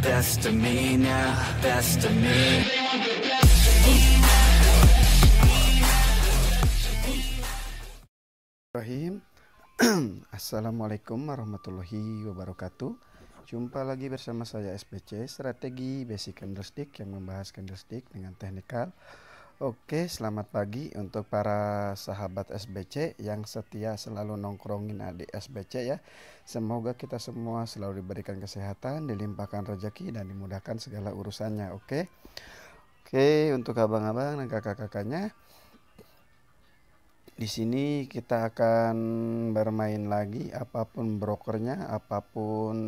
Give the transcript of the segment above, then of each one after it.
best of me now, best of me. Bismillahirrahmanirrahim. Assalamualaikum warahmatullahi wabarakatuh. Jumpa lagi bersama saya SBC, Strategi Basic Candlestick, yang membahas candlestick dengan teknikal. Oke, selamat pagi untuk para sahabat SBC yang setia selalu nongkrongin adik SBC ya. Semoga kita semua selalu diberikan kesehatan, dilimpahkan rezeki, dan dimudahkan segala urusannya. Oke, untuk abang-abang dan kakak-kakaknya, di sini kita akan bermain lagi, apapun brokernya, apapun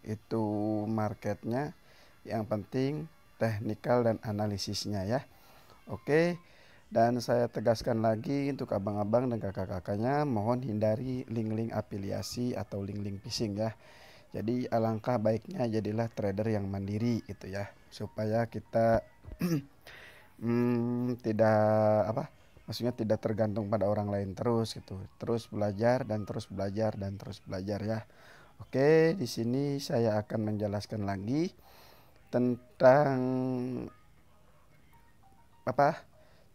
itu marketnya, yang penting teknikal dan analisisnya ya. Oke, dan saya tegaskan lagi untuk abang-abang dan kakak-kakaknya, mohon hindari link-link afiliasi atau link-link phishing ya. Jadi alangkah baiknya jadilah trader yang mandiri gitu ya, supaya kita maksudnya tidak tergantung pada orang lain terus gitu. Terus belajar dan terus belajar dan terus belajar ya. Oke, di sini saya akan menjelaskan lagi tentang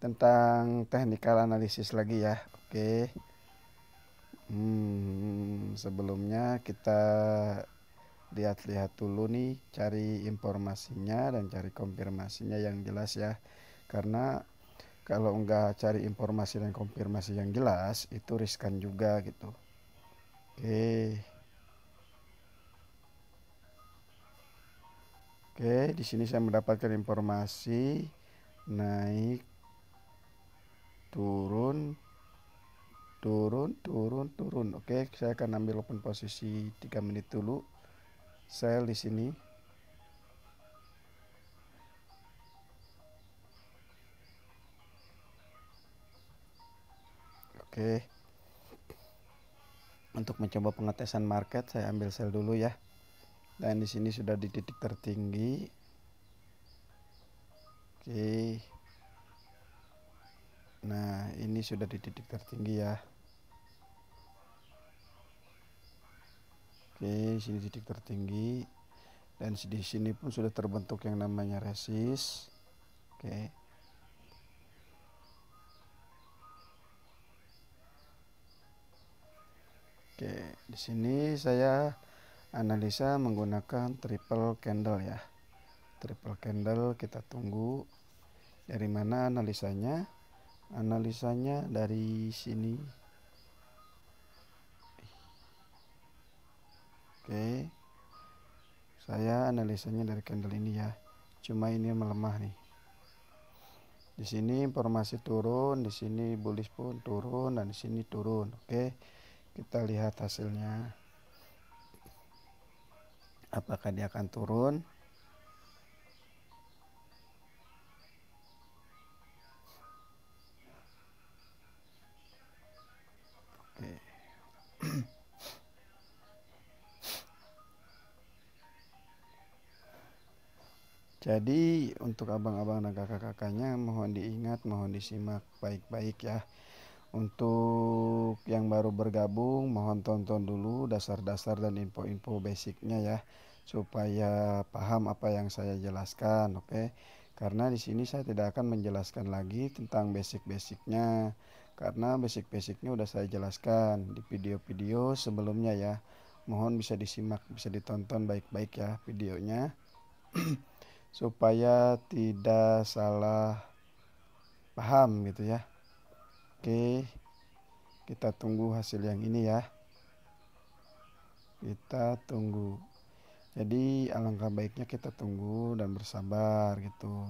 tentang technical analisis lagi ya. Oke. Sebelumnya kita lihat-lihat dulu nih, cari informasinya dan cari konfirmasinya yang jelas ya. Karena kalau enggak cari informasi dan konfirmasi yang jelas, itu riskan juga gitu. Oke, di sini saya mendapatkan informasi naik, turun. Oke, saya akan ambil open posisi 3 menit dulu. Sell di sini. Oke. Untuk mencoba pengetesan market, saya ambil sell dulu ya. Dan di sini sudah di titik tertinggi. Oke. Nah, ini sudah di titik tertinggi ya. Oke, sini titik tertinggi, dan di sini pun sudah terbentuk yang namanya resist. Oke. Di sini saya analisa menggunakan triple candle ya. Triple candle kita tunggu. Dari mana analisanya? Analisanya dari sini. Oke. Saya analisanya dari candle ini ya. Cuma ini melemah nih. Di sini informasi turun, di sini bullish pun turun, dan di sini turun. Oke. Kita lihat hasilnya. Apakah dia akan turun? Oke. Jadi untuk abang-abang dan kakak-kakaknya, mohon diingat, mohon disimak baik-baik ya. Untuk yang baru bergabung, mohon tonton dulu dasar-dasar dan info-info basicnya ya, supaya paham apa yang saya jelaskan. Oke. Karena di sini saya tidak akan menjelaskan lagi tentang basic-basicnya, karena basic-basicnya udah saya jelaskan di video-video sebelumnya ya. Mohon bisa disimak, bisa ditonton baik-baik ya videonya supaya tidak salah paham gitu ya. Oke, kita tunggu hasil yang ini ya. Kita tunggu. Jadi alangkah baiknya kita tunggu dan bersabar gitu.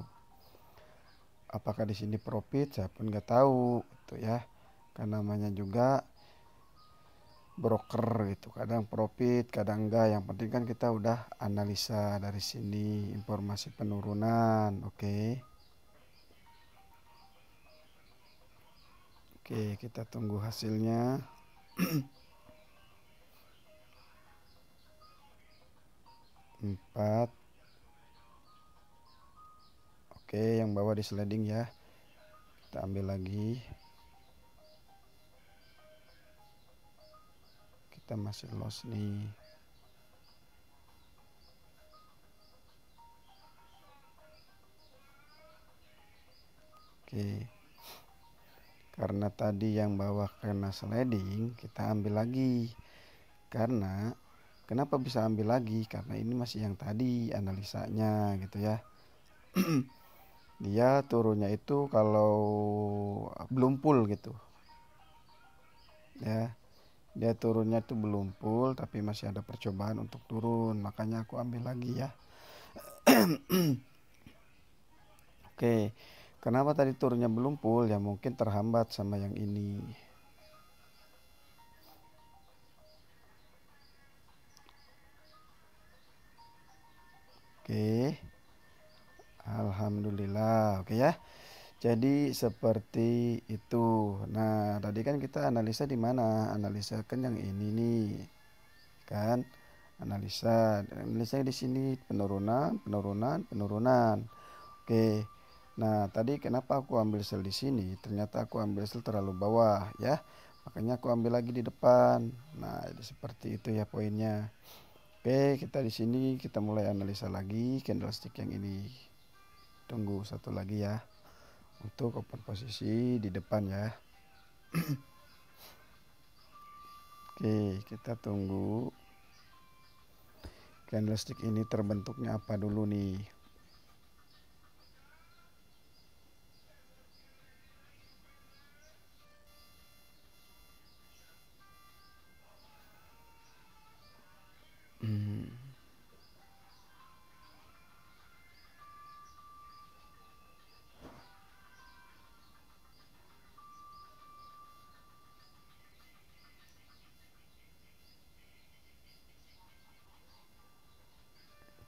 Apakah di sini profit, saya pun nggak tahu gitu ya. Karena namanya juga broker gitu, kadang profit kadang enggak. Yang penting kan kita udah analisa dari sini informasi penurunan. Oke, kita tunggu hasilnya. Empat. Oke, yang bawah di sliding ya, kita ambil lagi. Kita masih loss nih. Oke, karena tadi yang bawah kena sliding, kita ambil lagi. Karena kenapa bisa ambil lagi? Karena ini masih yang tadi analisanya gitu ya. Dia turunnya itu kalau belum full gitu ya. Dia turunnya tuh belum full tapi masih ada percobaan untuk turun, makanya aku ambil lagi ya. Oke, kenapa tadi turunnya belum full? Ya mungkin terhambat sama yang ini. Oke, alhamdulillah. Oke ya. Jadi seperti itu. Nah, tadi kan kita analisa di mana? Analisa kan yang ini nih, kan? Analisa di sini penurunan, penurunan, penurunan. Oke. Nah, tadi kenapa aku ambil sel di sini? Ternyata aku ambil sel terlalu bawah, ya. Makanya aku ambil lagi di depan. Nah, seperti itu ya poinnya. Oke, kita di sini kita mulai analisa lagi candlestick yang ini. Tunggu satu lagi ya. Untuk open posisi di depan ya. Oke, kita tunggu candlestick ini terbentuknya apa dulu nih.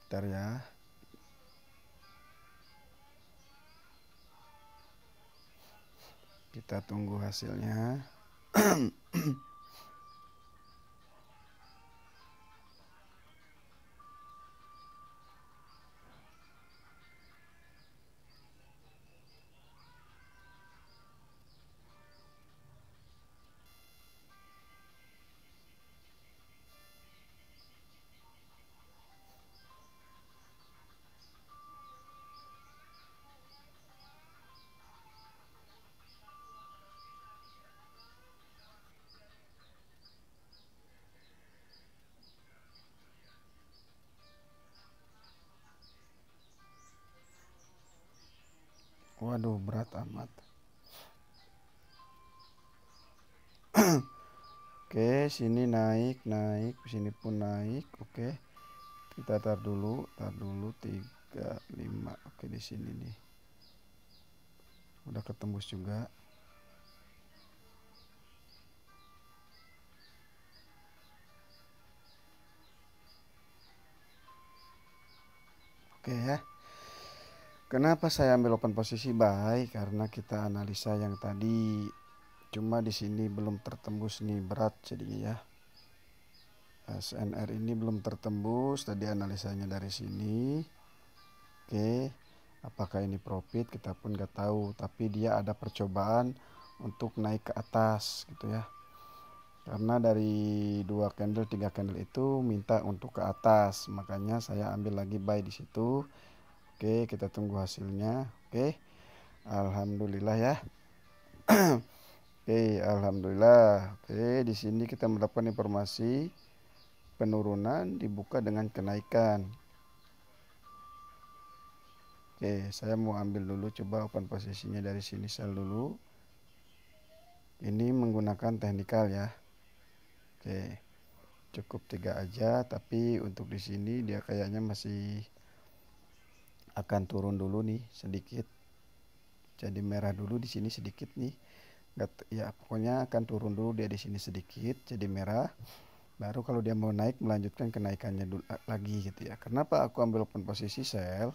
Bentar ya. Kita tunggu hasilnya. Waduh, berat amat. Oke, sini naik, sini pun naik. Oke. Kita tar dulu 35. Oke, di sini nih. Udah ketembus juga. Oke ya. Kenapa saya ambil open posisi buy? Karena kita analisa yang tadi, cuma di sini belum tertembus nih, berat jadinya ya. SNR ini belum tertembus, tadi analisanya dari sini. Oke, apakah ini profit kita pun nggak tahu, tapi dia ada percobaan untuk naik ke atas gitu ya. Karena dari 2 candle 3 candle itu minta untuk ke atas, makanya saya ambil lagi buy di situ. Oke, kita tunggu hasilnya. Oke, alhamdulillah ya. Oke, alhamdulillah. Oke, di sini kita mendapatkan informasi penurunan dibuka dengan kenaikan. Oke, saya mau ambil dulu, coba open posisinya dari sini sell dulu. Ini menggunakan teknikal ya. Oke, cukup 3 aja, tapi untuk di sini dia kayaknya masih akan turun dulu nih sedikit. Jadi merah dulu di sini sedikit nih. Ya pokoknya akan turun dulu dia di sini sedikit jadi merah. Baru kalau dia mau naik melanjutkan kenaikannya dulu lagi gitu ya. Kenapa aku ambil open posisi sell?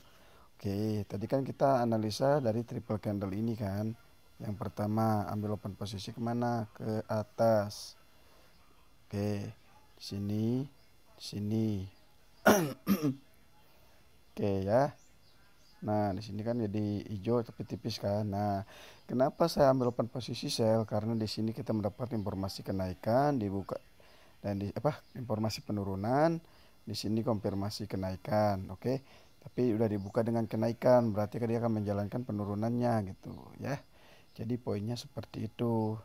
Oke, tadi kan kita analisa dari triple candle ini kan. Yang pertama ambil open posisi kemana? Ke atas. Oke, di sini, di sini. Oke ya. Nah, di sini kan jadi hijau tapi tipis kan. Nah, kenapa saya ambil open posisi sell? Karena di sini kita mendapat informasi kenaikan dibuka dan informasi penurunan. Di sini konfirmasi kenaikan. Oke. Tapi udah dibuka dengan kenaikan, berarti kan dia akan menjalankan penurunannya gitu ya. Jadi poinnya seperti itu.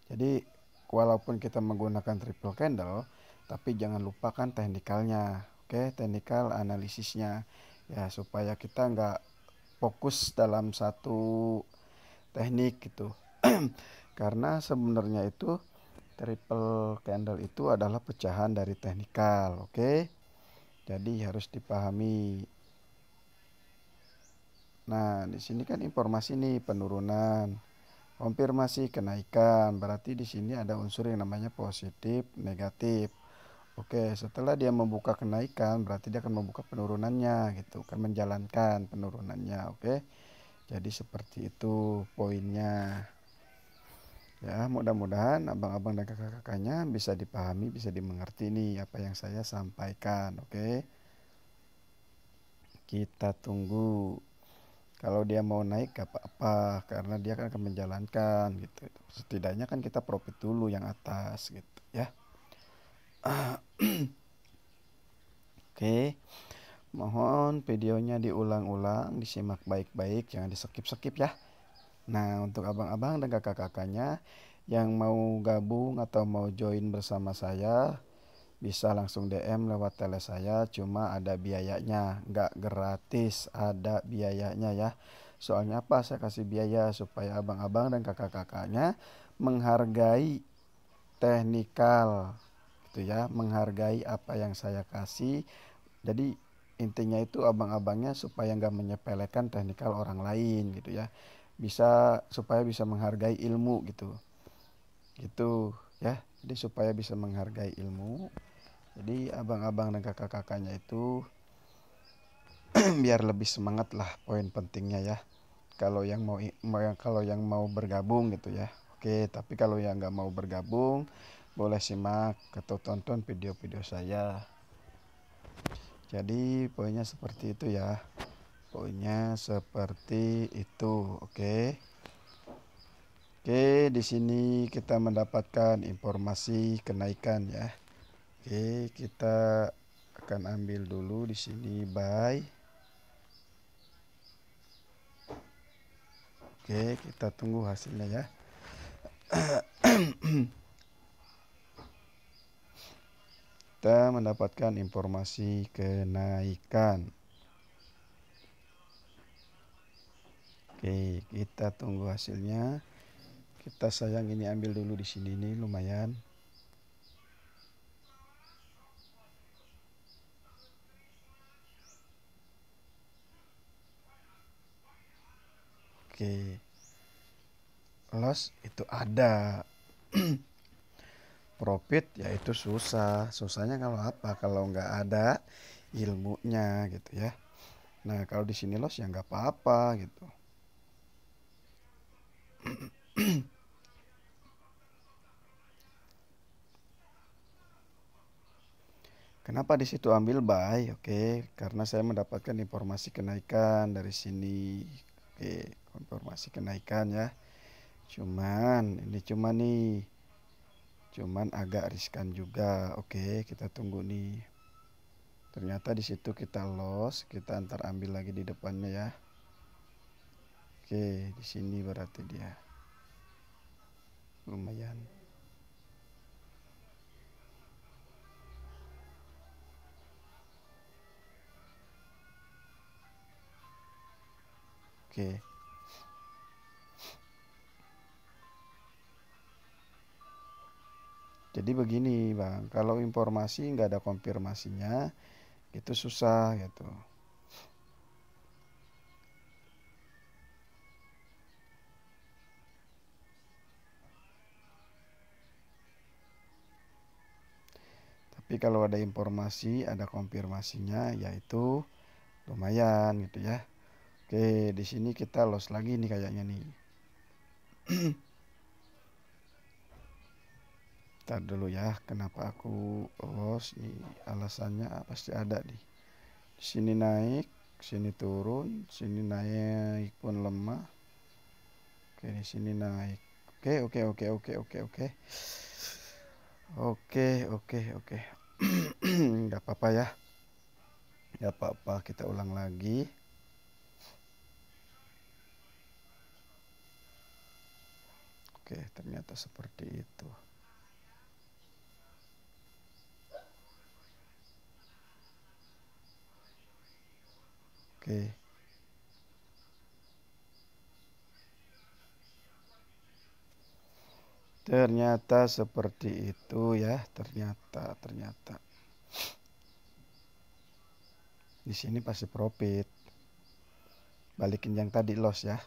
Jadi walaupun kita menggunakan triple candle, tapi jangan lupakan teknikalnya, oke, teknikal analisisnya, ya supaya kita nggak fokus dalam satu teknik gitu. Karena sebenarnya itu triple candle itu adalah pecahan dari teknikal, oke. Jadi harus dipahami. Nah, di sini kan informasi nih penurunan, konfirmasi kenaikan. Berarti di sini ada unsur yang namanya positif, negatif. Oke, setelah dia membuka kenaikan, berarti dia akan membuka penurunannya gitu, kan menjalankan penurunannya, oke. Jadi seperti itu poinnya. Ya, mudah-mudahan abang-abang dan kakak-kakaknya bisa dipahami, bisa dimengerti nih apa yang saya sampaikan, oke. Kita tunggu. Kalau dia mau naik gak apa-apa, karena dia kan akan menjalankan gitu. Setidaknya kan kita profit dulu yang atas gitu ya. Oke, mohon videonya diulang-ulang, disimak baik-baik, jangan di-skip-skip ya. Nah, untuk abang-abang dan kakak-kakaknya yang mau gabung atau mau join bersama saya, bisa langsung DM lewat tele saya, cuma ada biayanya, nggak gratis, ada biayanya ya. Soalnya apa saya kasih biaya? Supaya abang-abang dan kakak-kakaknya menghargai teknikal gitu ya, menghargai apa yang saya kasih. Jadi intinya itu abang-abangnya supaya nggak menyepelekan teknikal orang lain gitu ya, bisa supaya bisa menghargai ilmu gitu ya. Jadi supaya bisa menghargai ilmu, jadi abang-abang dan kakak-kakaknya itu biar lebih semangat lah, poin pentingnya ya. Kalau yang mau bergabung gitu ya. Oke, tapi kalau yang nggak mau bergabung, boleh simak atau tonton video-video saya. Jadi poinnya seperti itu ya. Poinnya seperti itu, oke. Oke, di sini kita mendapatkan informasi kenaikan ya. Oke, kita akan ambil dulu di sini buy. Oke, kita tunggu hasilnya ya. Kita mendapatkan informasi kenaikan. Oke, kita tunggu hasilnya. Kita sayang ini ambil dulu di sini nih, lumayan. Oke. Loss itu ada. Profit ya itu susah. Susahnya kalau apa? Kalau nggak ada ilmunya gitu ya. Nah, kalau di sini loss ya nggak apa-apa gitu. Kenapa di situ ambil buy? Oke, karena saya mendapatkan informasi kenaikan dari sini. Oke, informasi kenaikan ya. Cuman agak riskan juga. Oke, kita tunggu nih. Ternyata di situ kita loss, kita antar ambil lagi di depannya ya. Oke, di sini berarti dia lumayan. Oke. Jadi begini bang, kalau informasi nggak ada konfirmasinya, itu susah gitu. Tapi kalau ada informasi, ada konfirmasinya, yaitu lumayan gitu ya. Oke, di sini kita loss lagi nih kayaknya nih. Ntar dulu ya, kenapa aku loss nih? Alasannya pasti ada nih. Di sini naik, sini turun, sini naik pun lemah. Oke, di sini naik. Oke. Oke. Nggak apa-apa ya. Nggak apa-apa, kita ulang lagi. Oke, ternyata seperti itu. Oke. Ternyata seperti itu ya, ternyata. Di sini pasti profit. Balikin yang tadi loss ya.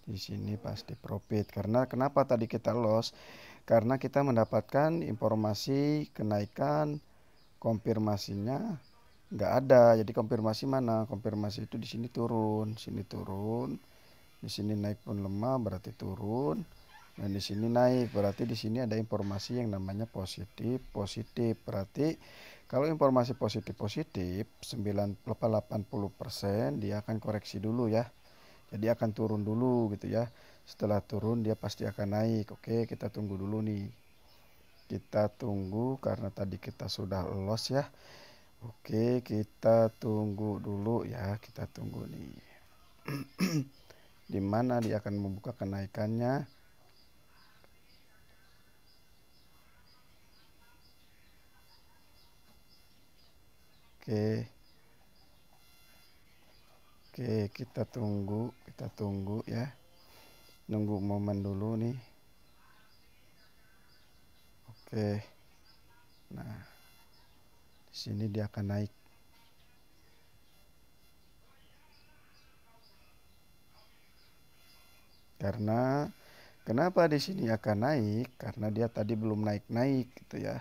Di sini pasti profit. Karena kenapa tadi kita loss? Karena kita mendapatkan informasi kenaikan, konfirmasinya nggak ada. Jadi konfirmasi mana? Konfirmasi itu di sini turun, sini turun, di sini naik pun lemah berarti turun, dan di sini naik berarti di sini ada informasi yang namanya positif. Berarti kalau informasi positif 80% dia akan koreksi dulu ya. Jadi akan turun dulu gitu ya. Setelah turun dia pasti akan naik. Oke, kita tunggu dulu nih. Kita tunggu karena tadi kita sudah loss ya. Oke, kita tunggu dulu ya. Kita tunggu nih. Di mana dia akan membuka kenaikannya. Oke. Oke, kita tunggu ya. Nunggu momen dulu nih. Oke. Nah, di sini dia akan naik. Karena kenapa di sini akan naik? Karena dia tadi belum naik-naik gitu ya.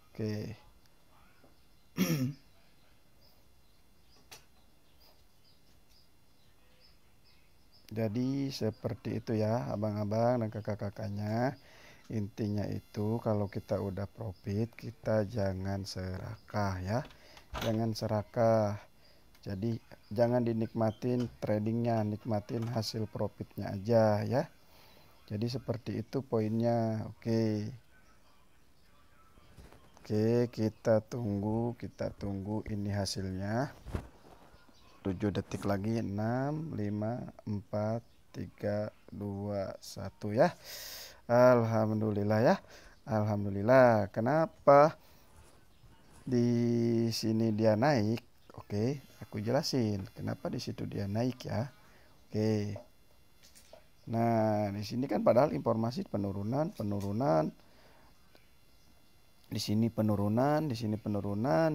Oke. Jadi seperti itu ya abang-abang dan kakak-kakaknya. Intinya itu kalau kita udah profit kita jangan serakah ya. Jangan serakah. Jadi jangan dinikmatin tradingnya, nikmatin hasil profitnya aja ya. Jadi seperti itu poinnya. Oke. Oke, kita tunggu ini hasilnya. 7 detik lagi. 6, 5, 4, 3, 2, 1 ya. Alhamdulillah ya. Alhamdulillah. Kenapa di sini dia naik? Oke, aku jelasin kenapa di situ dia naik ya. Oke. Nah, di sini kan padahal informasi penurunan. Di sini penurunan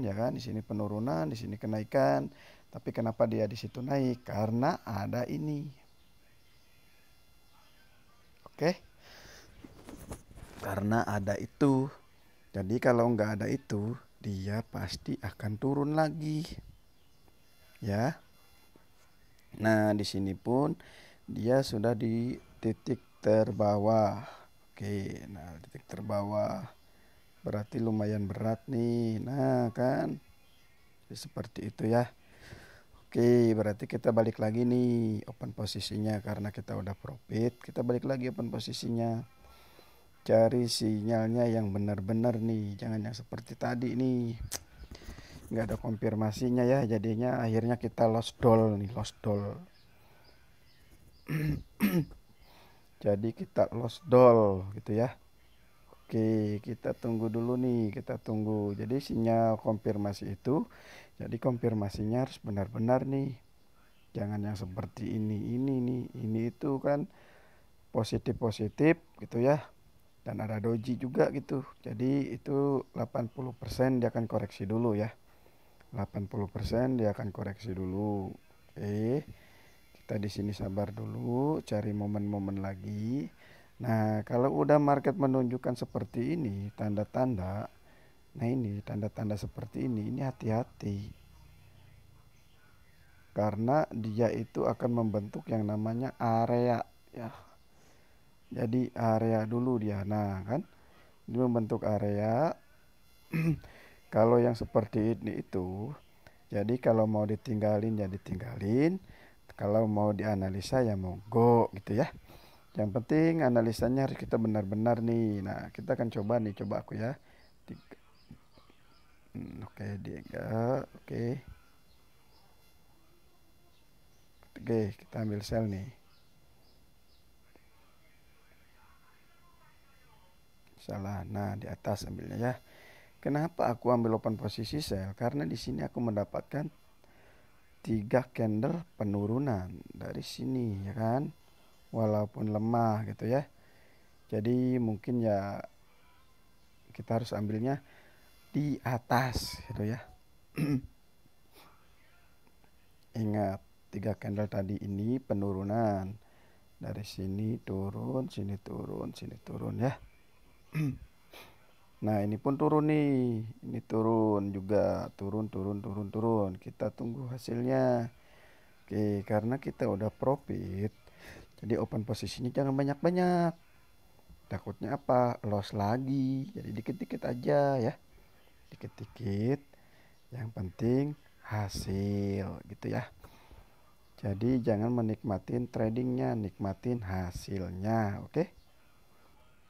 ya kan, di sini penurunan, di sini kenaikan. Tapi kenapa dia di situ naik? Karena ada ini. Oke. Karena ada itu. Jadi kalau nggak ada itu, dia pasti akan turun lagi. Ya. Nah, di sini pun dia sudah di titik terbawah. Oke, nah titik terbawah. Berarti lumayan berat nih. Nah kan seperti itu ya. Oke, berarti kita balik lagi nih open posisinya. Karena kita udah profit, kita balik lagi open posisinya. Cari sinyalnya yang benar-benar nih. Jangan yang seperti tadi nih, nggak ada konfirmasinya ya. Jadinya akhirnya kita lost doll nih, lost doll. Jadi kita lost doll gitu ya. Oke, kita tunggu dulu nih, kita tunggu. Jadi sinyal konfirmasi itu, jadi konfirmasinya harus benar-benar nih. Jangan yang seperti ini nih, ini itu kan positif gitu ya. Dan ada doji juga gitu. Jadi itu 80% dia akan koreksi dulu ya. 80% dia akan koreksi dulu. Oke. Kita di sini sabar dulu, cari momen-momen lagi. Nah, kalau udah market menunjukkan seperti ini, tanda-tanda, nah ini tanda-tanda seperti ini hati-hati. Karena dia itu akan membentuk yang namanya area ya. Jadi area dulu dia. Nah, kan dia membentuk area. Kalau yang seperti ini itu, jadi kalau mau ditinggalin ya ditinggalin. Kalau mau dianalisa ya monggo gitu ya. Yang penting analisanya harus kita benar-benar nih. Nah, kita akan coba nih, coba aku ya. tiga. Oke, dia enggak. Oke. Oke, kita ambil sell nih. Salah. Nah, di atas ambilnya ya. Kenapa aku ambil open posisi sell? Karena di sini aku mendapatkan 3 candle penurunan dari sini ya kan. Walaupun lemah gitu ya. Jadi mungkin ya kita harus ambilnya di atas gitu ya. Ingat 3 candle tadi ini penurunan. Dari sini turun, sini turun, sini turun ya. Nah, ini pun turun nih. Ini turun juga, turun. Kita tunggu hasilnya. Oke, karena kita udah profit, jadi open posisinya jangan banyak-banyak. Takutnya apa? Loss lagi. Jadi dikit-dikit aja ya. Dikit-dikit. Yang penting hasil gitu ya. Jadi jangan menikmatin tradingnya, nikmatin hasilnya, oke?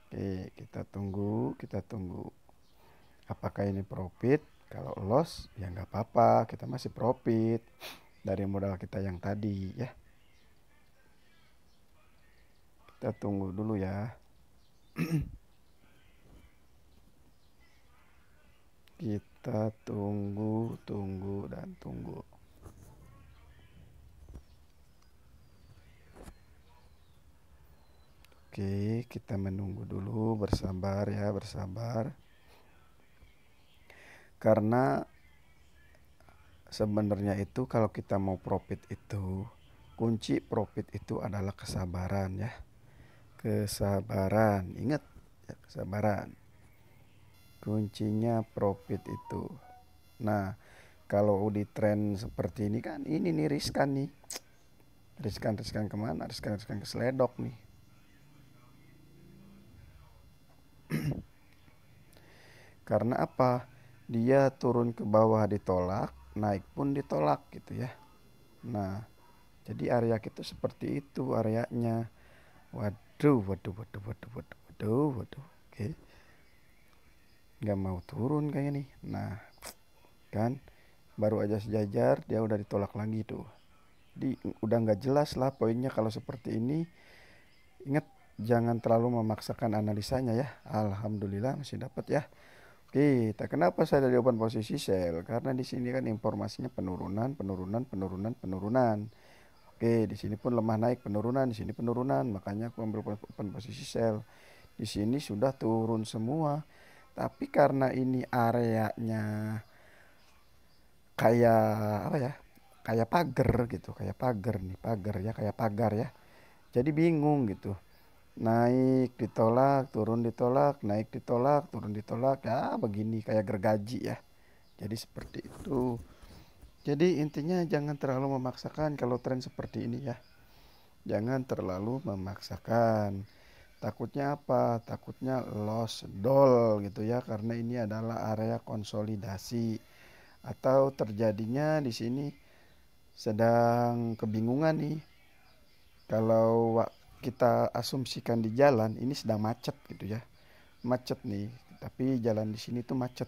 Oke, kita tunggu. Apakah ini profit? Kalau loss ya nggak apa-apa, kita masih profit dari modal kita yang tadi ya. Kita tunggu dulu ya. Kita tunggu dan tunggu. Oke, kita menunggu dulu, bersabar ya, bersabar. Karena sebenarnya itu kalau kita mau profit itu, kunci profit itu adalah kesabaran ya. Kesabaran, ingat ya, kesabaran. Kuncinya profit itu. Nah, kalau di tren seperti ini kan, ini nih riskan nih. Riskan kemana? Riskan ke seledok nih. Karena apa? Dia turun ke bawah ditolak, naik pun ditolak gitu ya. Nah, jadi area kita seperti itu areanya. Waduh. Oke. Nggak mau turun kayaknya nih. Nah, kan baru aja sejajar dia udah ditolak lagi tuh. Jadi udah nggak jelas lah poinnya kalau seperti ini. Ingat jangan terlalu memaksakan analisanya ya. Alhamdulillah masih dapat ya. Oke, tak kenapa saya dari open posisi sell? Karena di sini kan informasinya penurunan. Oke, di sini pun lemah naik penurunan, di sini penurunan, makanya aku ambil open posisi sell. Di sini sudah turun semua. Tapi karena ini areanya kayak apa ya? Kayak pagar gitu, kayak pagar nih, pagar ya, kayak pagar ya. Jadi bingung gitu. Naik ditolak, turun ditolak, naik ditolak, turun ditolak. Ya begini kayak gergaji ya. Jadi seperti itu. Jadi intinya jangan terlalu memaksakan kalau tren seperti ini ya. Jangan terlalu memaksakan. Takutnya apa? Takutnya loss doll gitu ya, karena ini adalah area konsolidasi atau terjadinya di sini sedang kebingungan nih. Kalau kita asumsikan di jalan ini sedang macet gitu ya. Macet nih, tapi jalan di sini tuh macet.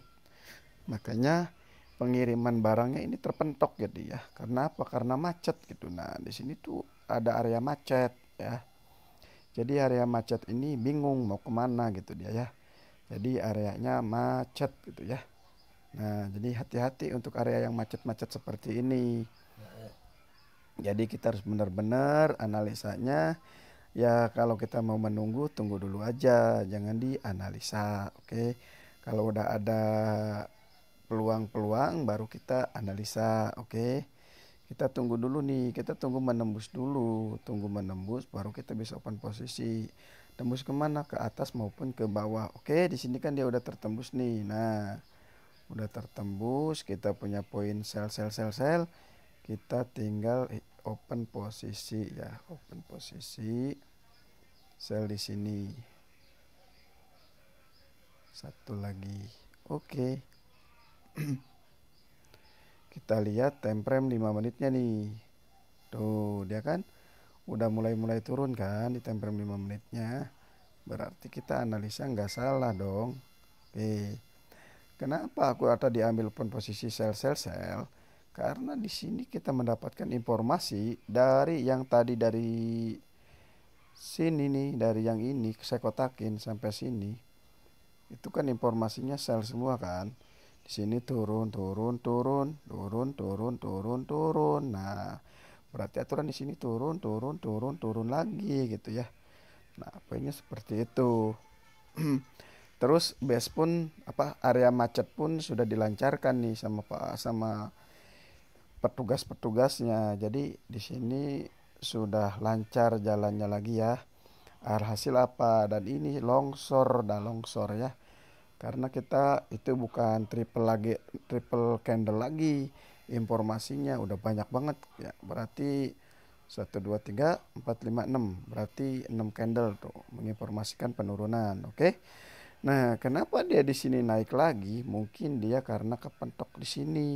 Makanya pengiriman barangnya ini terpentok jadi ya. Karena apa? Karena macet gitu. Nah, di sini tuh ada area macet ya. Jadi area macet ini bingung mau kemana gitu dia ya. Jadi areanya macet gitu ya. Nah, jadi hati-hati untuk area yang macet-macet seperti ini. Jadi kita harus benar-benar analisanya. Ya kalau kita mau menunggu, tunggu dulu aja. Jangan dianalisa, oke. Kalau udah ada peluang-peluang baru kita analisa, oke. Kita tunggu dulu nih, kita tunggu menembus dulu. Tunggu menembus baru kita bisa open posisi. Tembus kemana? Ke atas maupun ke bawah. Oke, di sini kan dia udah tertembus nih. Nah, udah tertembus, kita punya poin sell. Kita tinggal open posisi ya, open posisi sell di sini. Satu lagi. Oke. Kita lihat time frame 5 menitnya nih. Tuh, dia kan udah mulai turun kan di time frame 5 menitnya. Berarti kita analisa nggak salah dong. Oke. Kenapa aku ada diambil pun posisi sel? Karena di sini kita mendapatkan informasi dari yang tadi dari sini nih, dari yang ini saya kotakin sampai sini. Itu kan informasinya sel semua kan. Di sini turun, turun, turun, turun, turun, turun, turun. Nah, berarti aturan di sini turun, turun, turun, turun lagi gitu ya. Nah, poinnya seperti itu. Terus base pun area macet pun sudah dilancarkan nih sama petugas-petugasnya. Jadi di sini sudah lancar jalannya lagi ya. Alhasil apa? Dan ini longsor dan longsor ya. Karena kita itu bukan triple candle lagi. Informasinya udah banyak banget ya. Berarti 1 2 3 4 5 6. Berarti 6 candle tuh menginformasikan penurunan. Oke. Nah, kenapa dia di sini naik lagi? Mungkin dia karena kepentok di sini.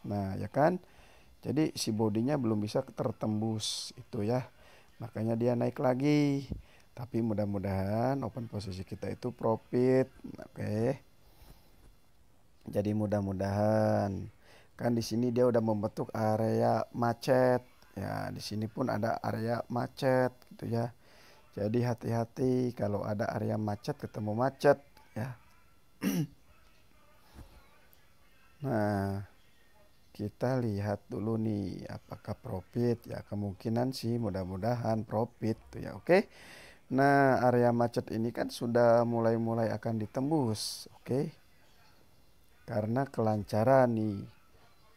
Nah, ya kan? Jadi si bodinya belum bisa tertembus itu ya. Makanya dia naik lagi. Tapi mudah-mudahan open posisi kita itu profit. Oke. Jadi mudah-mudahan kan di sini dia udah membentuk area macet. Ya, di sini pun ada area macet gitu ya. Jadi hati-hati kalau ada area macet ketemu macet ya. Nah, kita lihat dulu nih apakah profit ya, kemungkinan sih mudah-mudahan profit tuh ya. Oke. Nah, area macet ini kan sudah mulai-mulai akan ditembus. Oke. Karena kelancaran nih.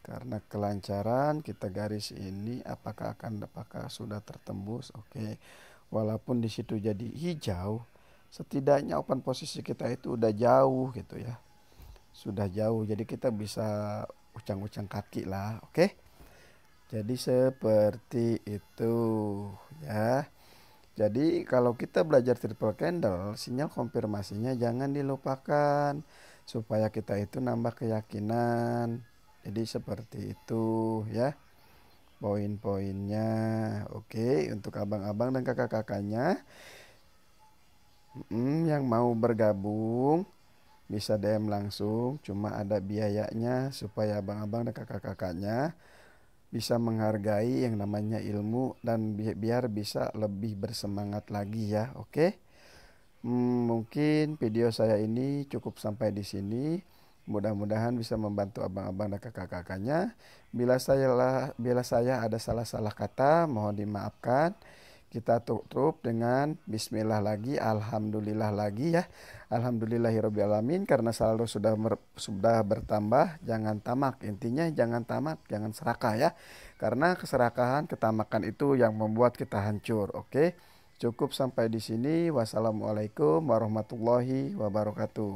Karena kelancaran kita garis ini apakah sudah tertembus. Oke. Walaupun di situ jadi hijau, setidaknya open posisi kita itu udah jauh gitu ya. Sudah jauh, jadi kita bisa ucang-ucang kaki lah. Oke. Jadi seperti itu ya. Jadi kalau kita belajar triple candle, sinyal konfirmasinya jangan dilupakan supaya kita itu nambah keyakinan. Jadi seperti itu ya poin-poinnya. Oke, untuk abang-abang dan kakak-kakaknya yang mau bergabung bisa DM langsung, cuma ada biayanya supaya abang-abang dan kakak-kakaknya bisa menghargai yang namanya ilmu dan biar bisa lebih bersemangat lagi ya. Oke. Mungkin video saya ini cukup sampai di sini. Mudah-mudahan bisa membantu abang-abang dan kakak-kakaknya. Bila saya ada salah-salah kata, mohon dimaafkan. Kita tutup dengan bismillah lagi, alhamdulillah lagi ya. Alhamdulillahirobbilalamin, karena selalu sudah bertambah, jangan tamak. Intinya jangan tamak, jangan serakah ya. Karena keserakahan, ketamakan itu yang membuat kita hancur. Oke. Cukup sampai di sini. Wassalamualaikum warahmatullahi wabarakatuh.